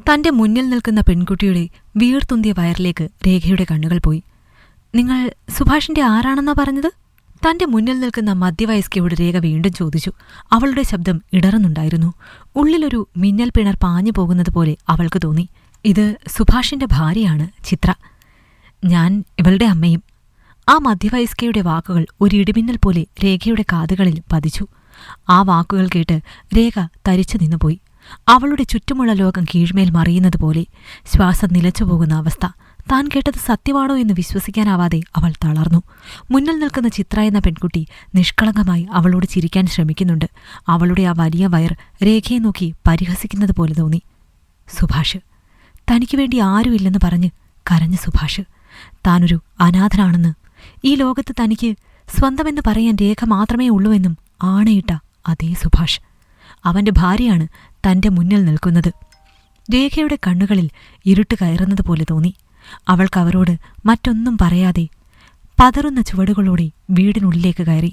തന്റെ മുന്നിൽ നിൽക്കുന്ന പെൺകുട്ടിയുടെ വീർത്തുന്തിയ വയറിലേക്ക് രേഖയുടെ കണ്ണുകൾ പോയി. നിങ്ങൾ സുഭാഷിന്റെ ആരാണെന്നാ പറഞ്ഞത്? തന്റെ മുന്നിൽ നിൽക്കുന്ന മധ്യവയസ്കയോട് രേഖ വീണ്ടും ചോദിച്ചു. അവളുടെ ശബ്ദം ഇടറുന്നുണ്ടായിരുന്നു. ഉള്ളിലൊരു മിന്നൽ പിണർ പാഞ്ഞു പോകുന്നത് പോലെ അവൾക്ക് തോന്നി. ഇത് സുഭാഷിന്റെ ഭാര്യയാണ്, ചിത്ര. ഞാൻ ഇവളുടെ അമ്മയും. ആ മധ്യവയസ്കയുടെ വാക്കുകൾ ഒരു ഇടിമിന്നൽ പോലെ രേഖയുടെ കാതുകളിൽ പതിച്ചു. ആ വാക്കുകൾ കേട്ട് രേഖ തരിച്ചു നിന്നുപോയി. അവളുടെ ചുറ്റുമുള്ള ലോകം കീഴ്മേൽ മറിയുന്നതുപോലെ ശ്വാസം നിലച്ചുപോകുന്ന അവസ്ഥ. താൻ കേട്ടത് സത്യമാണോ എന്ന് വിശ്വസിക്കാനാവാതെ അവൾ തളർന്നു. മുന്നിൽ നിൽക്കുന്ന ചിത്ര എന്ന പെൺകുട്ടി നിഷ്കളങ്കമായി അവളോട് ചിരിക്കാൻ ശ്രമിക്കുന്നുണ്ട്. അവളുടെ ആ വലിയ വയർ രേഖയെ നോക്കി പരിഹസിക്കുന്നത് പോലെ തോന്നി. സുഭാഷ്, തനിക്ക് വേണ്ടി ആരുമില്ലെന്ന് പറഞ്ഞ് കരഞ്ഞ സുഭാഷ്. താനൊരു അനാഥനാണെന്ന്, ഈ ലോകത്ത് തനിക്ക് സ്വന്തമെന്ന് പറയാൻ രേഖ മാത്രമേ ഉള്ളൂവെന്നും ആണയിട്ട അതേ സുഭാഷ്. അവന്റെ ഭാര്യയാണ് തന്റെ മുന്നിൽ നിൽക്കുന്നത്. രേഖയുടെ കണ്ണുകളിൽ ഇരുട്ട് കയറുന്നതുപോലെ തോന്നി. അവൾക്ക് അവരോട് മറ്റൊന്നും പറയാതെ പതറുന്ന ചുവടുകളോടെ വീടിനുള്ളിലേക്ക് കയറി.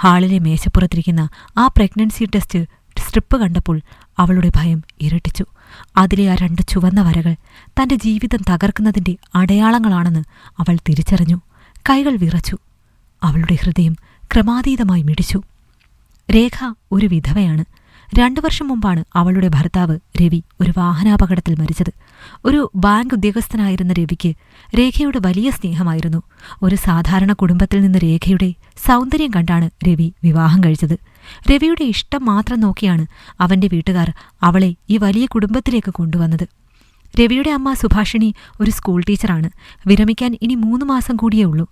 ഹാളിലെ മേശപ്പുറത്തിരിക്കുന്ന ആ പ്രഗ്നൻസി ടെസ്റ്റ് സ്ട്രിപ്പ് കണ്ടപ്പോൾ അവളുടെ ഭയം ഇരട്ടിച്ചു. അതിലെ ആ 2 ചുവന്ന വരകൾ തന്റെ ജീവിതം തകർക്കുന്നതിന്റെ അടയാളങ്ങളാണെന്ന് അവൾ തിരിച്ചറിഞ്ഞു. കൈകൾ വിറച്ചു. അവളുടെ ഹൃദയം ക്രമാതീതമായി മിടിച്ചു. രേഖ ഒരു വിധവയാണ്. 2 വർഷം മുമ്പാണ് അവളുടെ ഭർത്താവ് രവി ഒരു വാഹനാപകടത്തിൽ മരിച്ചത്. ഒരു ബാങ്ക് ഉദ്യോഗസ്ഥനായിരുന്ന രവിക്ക് രേഖയോട് വലിയ സ്നേഹമായിരുന്നു. ഒരു സാധാരണ കുടുംബത്തിൽ നിന്ന് രേഖയുടെ സൗന്ദര്യം കണ്ടാണ് രവി വിവാഹം കഴിച്ചത്. രവിയുടെ ഇഷ്ടം മാത്രം നോക്കിയാണ് അവന്റെ വീട്ടുകാർ അവളെ ഈ വലിയ കുടുംബത്തിലേക്ക് കൊണ്ടുവന്നത്. രവിയുടെ അമ്മ സുഭാഷിണി ഒരു സ്കൂൾ ടീച്ചറാണ്. വിരമിക്കാൻ ഇനി 3 മാസം കൂടിയേ ഉള്ളൂ.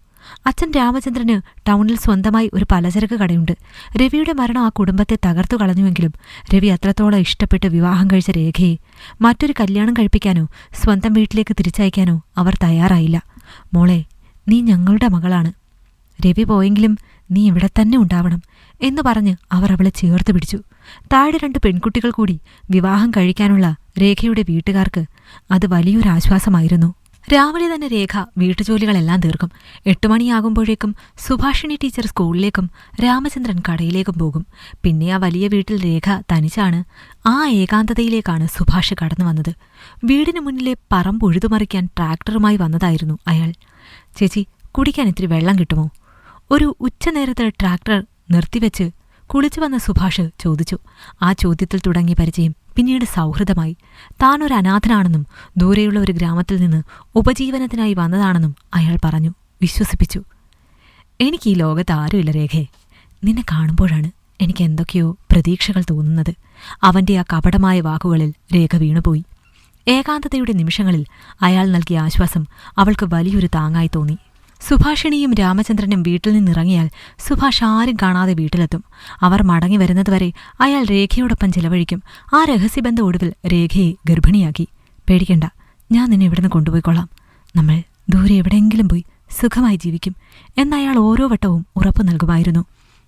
അച്ഛൻ രാമചന്ദ്രന് ടൗണിൽ സ്വന്തമായി ഒരു പലചരക്ക് കടയുണ്ട്. രവിയുടെ മരണം ആ കുടുംബത്തെ തകർത്തു കളഞ്ഞുവെങ്കിലും രവി അത്രത്തോളം ഇഷ്ടപ്പെട്ട് വിവാഹം കഴിച്ച രേഖയെ മറ്റൊരു കല്യാണം കഴിപ്പിക്കാനോ സ്വന്തം വീട്ടിലേക്ക് തിരിച്ചയക്കാനോ അവർ തയ്യാറായില്ല. മോളെ, നീ ഞങ്ങളുടെ മകളാണ്. രവി പോയെങ്കിലും നീ ഇവിടെ തന്നെ ഉണ്ടാവണം എന്ന് പറഞ്ഞ് അവർ അവളെ ചേർത്ത് പിടിച്ചു. താഴെ 2 പെൺകുട്ടികൾ കൂടി വിവാഹം കഴിക്കാനുള്ള രേഖയുടെ വീട്ടുകാർക്ക് അത് വലിയൊരാശ്വാസമായിരുന്നു. രാവിലെ തന്നെ രേഖ വീട്ടുജോലികളെല്ലാം തീർക്കും. 8 മണിയാകുമ്പോഴേക്കും സുഭാഷിണി ടീച്ചർ സ്കൂളിലേക്കും രാമചന്ദ്രൻ കടയിലേക്കും പോകും. പിന്നെ ആ വലിയ വീട്ടിൽ രേഖ തനിച്ചാണ്. ആ ഏകാന്തതയിലേക്കാണ് സുഭാഷ് കടന്നു വന്നത്. വീടിനു മുന്നിലെ പറമ്പ് ഉഴുതുമറിക്കാൻ ട്രാക്ടറുമായി വന്നതായിരുന്നു അയാൾ. ചേച്ചി, കുടിക്കാൻ ഇത്തിരി വെള്ളം കിട്ടുമോ? ഒരു ഉച്ചനേരത്ത് ട്രാക്ടർ നിർത്തിവെച്ച് കുളിച്ചു വന്ന സുഭാഷ് ചോദിച്ചു. ആ ചോദ്യത്തിൽ തുടങ്ങിയ പരിചയം പിന്നീട് സൗഹൃദമായി. താനൊരു അനാഥനാണെന്നും ദൂരെയുള്ള ഒരു ഗ്രാമത്തിൽ നിന്ന് ഉപജീവനത്തിനായി വന്നതാണെന്നും അയാൾ പറഞ്ഞു, വിശ്വസിപ്പിച്ചു. എനിക്ക് ഈ ലോകത്ത് ആരുമില്ല രേഖയെ. നിന്നെ കാണുമ്പോഴാണ് എനിക്ക് എന്തൊക്കെയോ പ്രതീക്ഷകൾ തോന്നുന്നത്. അവന്റെ ആ കപടമായ വാക്കുകളിൽ രേഖ വീണുപോയി. ഏകാന്തതയുടെ നിമിഷങ്ങളിൽ അയാൾ നൽകിയ ആശ്വാസം അവൾക്ക് വലിയൊരു താങ്ങായി തോന്നി. സുഭാഷിണിയും രാമചന്ദ്രനും വീട്ടിൽ നിന്നിറങ്ങിയാൽ സുഭാഷ് ആരും കാണാതെ വീട്ടിലെത്തും. അവർ മടങ്ങി വരുന്നതുവരെ അയാൾ രേഖയോടൊപ്പം ചിലവഴിക്കും. ആ രഹസ്യബന്ധം ഒടുവിൽ രേഖയെ ഗർഭിണിയാക്കി. പേടിക്കണ്ട, ഞാൻ നിന്നെ ഇവിടുന്ന് കൊണ്ടുപോയിക്കൊള്ളാം. നമ്മൾ ദൂരെ എവിടെയെങ്കിലും പോയി സുഖമായി ജീവിക്കും എന്നയാൾ ഓരോ വട്ടവും ഉറപ്പു നൽകുമായിരുന്നു.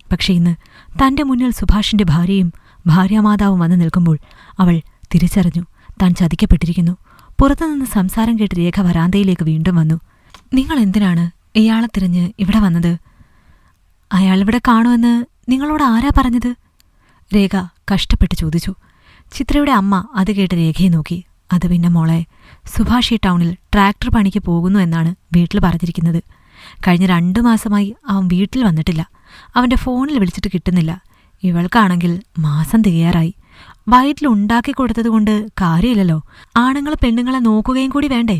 പക്ഷെ ഇന്ന് തന്റെ മുന്നിൽ സുഭാഷിന്റെ ഭാര്യയും ഭാര്യാമാതാവും വന്നു നിൽക്കുമ്പോൾ അവൾ തിരിച്ചറിഞ്ഞു, താൻ ചതിക്കപ്പെട്ടിരിക്കുന്നു. പുറത്തുനിന്ന് സംസാരം കേട്ട് രേഖ വരാന്തയിലേക്ക് വീണ്ടും വന്നു. നിങ്ങൾ എന്തിനാണ് ഇയാളെ തിരഞ്ഞ് ഇവിടെ വന്നത്? അയാളിവിടെ കാണുമെന്ന് നിങ്ങളോട് ആരാ പറഞ്ഞത്? രേഖ കഷ്ടപ്പെട്ട് ചോദിച്ചു. ചിത്രയുടെ അമ്മ അത് കേട്ട് രേഖയെ നോക്കി. അത് പിന്നെ മോളെ, സുഭാഷ് ടൗണിൽ ട്രാക്ടർ പണിക്ക് പോകുന്നു എന്നാണ് വീട്ടിൽ പറഞ്ഞിരിക്കുന്നത്. കഴിഞ്ഞ 2 മാസമായി അവൻ വീട്ടിൽ വന്നിട്ടില്ല. അവന്റെ ഫോണിൽ വിളിച്ചിട്ട് കിട്ടുന്നില്ല. ഇവൾക്കാണെങ്കിൽ മാസം തികയാറായി. വയറ്റിലുണ്ടാക്കി കൊടുത്തതുകൊണ്ട് കാര്യമില്ലല്ലോ. ആണുങ്ങൾ പെണ്ണുങ്ങളെ നോക്കുകയും കൂടി വേണ്ടേ?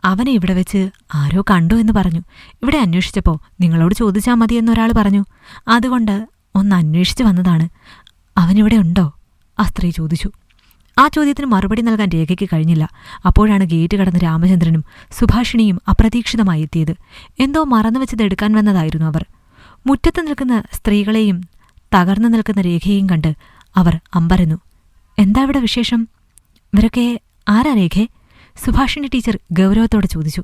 അവനെ ഇവിടെ വെച്ച് ആരോ കണ്ടു എന്ന് പറഞ്ഞു. ഇവിടെ അന്വേഷിച്ചപ്പോൾ നിങ്ങളോട് ചോദിച്ചാൽ മതിയെന്നൊരാൾ പറഞ്ഞു. അതുകൊണ്ട് ഒന്ന് അന്വേഷിച്ചു വന്നതാണ്. അവനിവിടെ ഉണ്ടോ? ആ സ്ത്രീ ചോദിച്ചു. ആ ചോദ്യത്തിന് മറുപടി നൽകാൻ രേഖയ്ക്ക് കഴിഞ്ഞില്ല. അപ്പോഴാണ് ഗേറ്റ് കടന്ന് രാമചന്ദ്രനും സുഭാഷിണിയും അപ്രതീക്ഷിതമായി എത്തിയത്. എന്തോ മറന്നുവെച്ചത് എടുക്കാൻ വന്നതായിരുന്നു അവർ. മുറ്റത്ത് നിൽക്കുന്ന സ്ത്രീകളെയും തകർന്നു നിൽക്കുന്ന രേഖയെയും കണ്ട് അവർ അമ്പരന്നു. എന്താ ഇവിടെ വിശേഷം? ഇവരൊക്കെ ആരാ രേഖേ? സുഭാഷിണി ടീച്ചർ ഗൗരവത്തോടെ ചോദിച്ചു.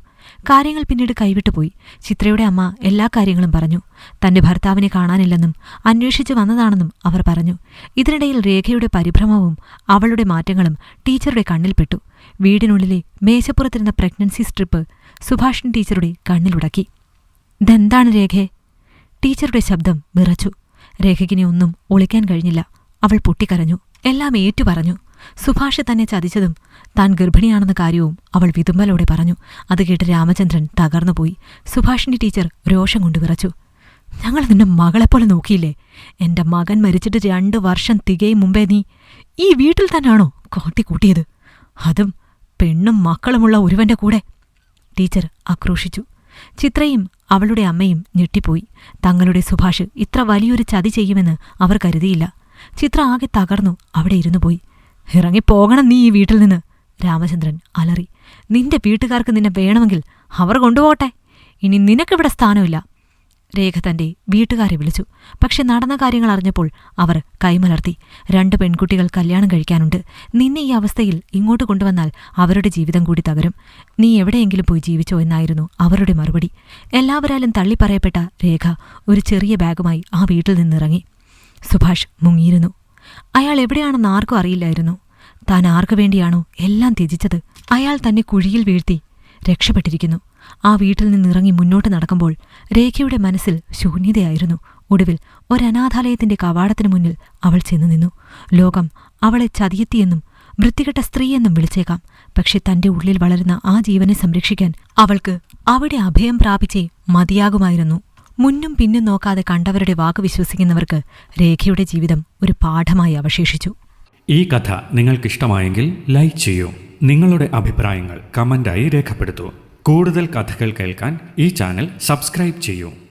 കാര്യങ്ങൾ പിന്നീട് കൈവിട്ടുപോയി. ചിത്രയുടെ അമ്മ എല്ലാ കാര്യങ്ങളും പറഞ്ഞു. തന്റെ ഭർത്താവിനെ കാണാനില്ലെന്നും അന്വേഷിച്ചു വന്നതാണെന്നും അവർ പറഞ്ഞു. ഇതിനിടയിൽ രേഖയുടെ പരിഭ്രമവും അവളുടെ മാറ്റങ്ങളും ടീച്ചറുടെ കണ്ണിൽപ്പെട്ടു. വീടിനുള്ളിലെ മേശപ്പുറത്തിരുന്ന പ്രഗ്നൻസി സ്ട്രിപ്പ് സുഭാഷിണി ടീച്ചറുടെ കണ്ണിലുടക്കി. ഇതെന്താണ് രേഖേ? ടീച്ചറുടെ ശബ്ദം വിറച്ചു. രേഖയ്ക്കിനെ ഒന്നും ഒളിക്കാൻ കഴിഞ്ഞില്ല. അവൾ പൊട്ടിക്കരഞ്ഞു. എല്ലാം ഏറ്റുപറഞ്ഞു. സുഭാഷ് തന്നെ ചതിച്ചതും താൻ ഗർഭിണിയാണെന്ന കാര്യവും അവൾ വിതുമ്പലോടെ പറഞ്ഞു. അത് കേട്ട് രാമചന്ദ്രൻ തകർന്നുപോയി. സുഭാഷിന്റെ ടീച്ചർ രോഷം കൊണ്ട് വിറച്ചു. ഞങ്ങൾ നിന്റെ മകളെപ്പോലെ നോക്കിയില്ലേ? എന്റെ മകൻ മരിച്ചിട്ട് 2 വർഷം തികയും മുമ്പേ നീ ഈ വീട്ടിൽ തന്നെയാണോ കാട്ടിക്കൂട്ടിയത്? അതും പെണ്ണും മക്കളുമുള്ള ഒരുവന്റെ കൂടെ? ടീച്ചർ ആക്രോശിച്ചു. ചിത്രയും അവളുടെ അമ്മയും ഞെട്ടിപ്പോയി. തങ്ങളുടെ സുഭാഷ് ഇത്ര വലിയൊരു ചതി ചെയ്യുമെന്ന് അവർ കരുതിയില്ല. ചിത്ര ആകെ തകർന്നു അവിടെ ഇരുന്നു പോയി. ഇറങ്ങിപ്പോകണം നീ ഈ വീട്ടിൽ നിന്ന്, രാമചന്ദ്രൻ അലറി. നിന്റെ വീട്ടുകാർക്ക് നിന്നെ വേണമെങ്കിൽ അവർ കൊണ്ടുപോകട്ടെ. ഇനി നിനക്കിവിടെ സ്ഥാനമില്ല. രേഖ തന്റെ വീട്ടുകാരെ വിളിച്ചു. പക്ഷെ നടന്ന കാര്യങ്ങൾ അറിഞ്ഞപ്പോൾ അവർ കൈമലർത്തി. 2 പെൺകുട്ടികൾ കല്യാണം കഴിക്കാനുണ്ട്. നിന്നെ ഈ അവസ്ഥയിൽ ഇങ്ങോട്ട് കൊണ്ടുവന്നാൽ അവരുടെ ജീവിതം കൂടി തകരും. നീ എവിടെയെങ്കിലും പോയി ജീവിച്ചോ എന്നായിരുന്നു അവരുടെ മറുപടി. എല്ലാവരാലും തള്ളിപ്പറയപ്പെട്ട രേഖ ഒരു ചെറിയ ബാഗുമായി ആ വീട്ടിൽ നിന്നിറങ്ങി. സുഭാഷ് മുങ്ങിയിരുന്നു. അയാൾ എവിടെയാണെന്ന് ആർക്കും അറിയില്ലായിരുന്നു. താൻ ആർക്കു വേണ്ടിയാണോ എല്ലാം ത്യജിച്ചത്? അയാൾ തന്നെ കുഴിയിൽ വീഴ്ത്തി രക്ഷപ്പെട്ടിരിക്കുന്നു. ആ വീട്ടിൽ നിന്നിറങ്ങി മുന്നോട്ട് നടക്കുമ്പോൾ രേഖയുടെ മനസ്സിൽ ശൂന്യതയായിരുന്നു. ഒടുവിൽ ഒരനാഥാലയത്തിന്റെ കവാടത്തിനു മുന്നിൽ അവൾ ചെന്നു നിന്നു. ലോകം അവളെ ചതിയെത്തിയെന്നും വൃത്തികെട്ട സ്ത്രീയെന്നും വിളിച്ചേക്കാം. പക്ഷെ തന്റെ ഉള്ളിൽ വളരുന്ന ആ ജീവനെ സംരക്ഷിക്കാൻ അവൾക്ക് അവിടെ അഭയം പ്രാപിച്ചേ മതിയാകുമായിരുന്നു. മുന്നും പിന്നും നോക്കാതെ കണ്ടവരുടെ വാക്ക് വിശ്വസിക്കുന്നവർക്ക് രേഖയുടെ ജീവിതം ഒരു പാഠമായി അവശേഷിച്ചു. ഈ കഥ നിങ്ങൾക്കിഷ്ടമായെങ്കിൽ ലൈക്ക് ചെയ്യൂ. നിങ്ങളുടെ അഭിപ്രായങ്ങൾ കമന്റായി രേഖപ്പെടുത്തൂ. കൂടുതൽ കഥകൾ കേൾക്കാൻ ഈ ചാനൽ സബ്സ്ക്രൈബ് ചെയ്യൂ.